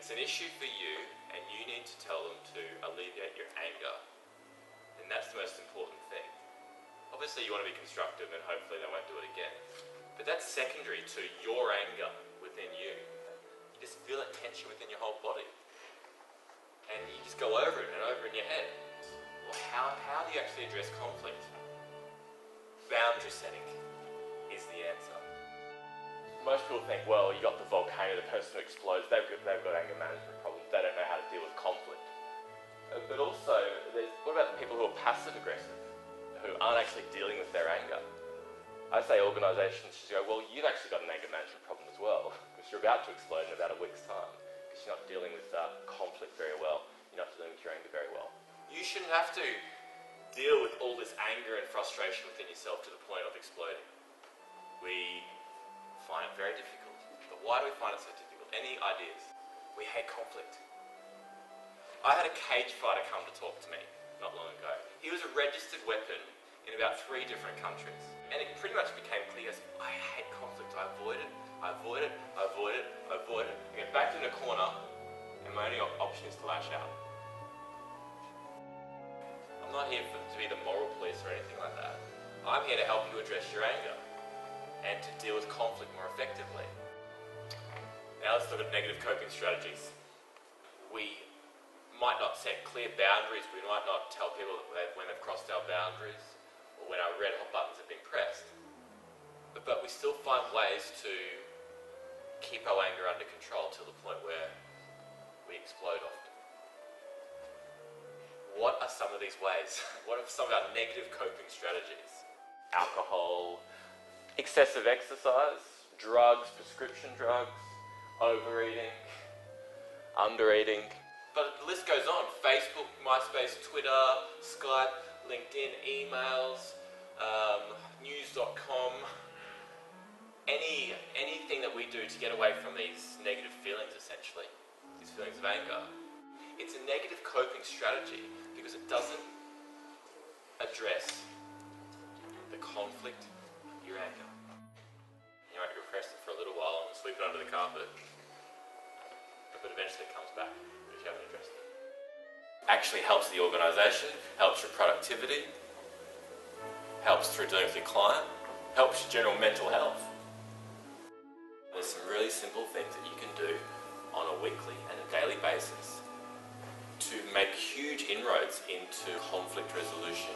it's an issue for you and you need to tell them to alleviate your anger, then that's the most important thing. Obviously you want to be constructive and hopefully they won't do it again. But that's secondary to your anger within you. You just feel that tension within your whole body. And you just go over it and over in your head. Well, how do you actually address conflict? Boundary setting is the answer. Most people think, well, you got the volcano, the person who explodes, they've got anger management problems, they don't know how to deal with conflict. But also, what about the people who are passive aggressive, who aren't actually dealing with their anger? I say organisations should go, well, you've actually got an anger management problem as well, because you're about to explode in about a week's time, because you're not dealing with conflict very well, you're not dealing with your anger very well. You shouldn't have to deal with all this anger and frustration within yourself to the point of exploding. We find it very difficult. But why do we find it so difficult? Any ideas? We hate conflict. I had a cage fighter come to talk to me not long ago. He was a registered weapon in about 3 different countries. And it pretty much became clear, I hate conflict, I avoid it, I avoid it, I avoid it, I avoid it. I get backed in a corner and my only option is to lash out. I'm not here to be the moral police or anything like that. I'm here to help you address your anger and to deal with conflict more effectively. Now let's look at negative coping strategies. We might not set clear boundaries, we might not tell people that when they've crossed our boundaries or when our red hot buttons have been pressed. But we still find ways to keep our anger under control to the point where we explode often. What are some of these ways? What are some of our negative coping strategies? Alcohol, excessive exercise, drugs, prescription drugs, overeating, undereating. But the list goes on. Facebook, MySpace, Twitter, Skype, LinkedIn, emails, news.com. Anything that we do to get away from these negative feelings, essentially, these feelings of anger, it's a negative coping strategy because it doesn't address the conflict, your anger. You might repress it for a little while and sweep it under the carpet, but eventually it comes back if you haven't addressed it. Actually helps the organisation, helps your productivity, helps through dealing with your client, helps your general mental health. There's some really simple things that you can do on a weekly and a daily basis to make huge inroads into conflict resolution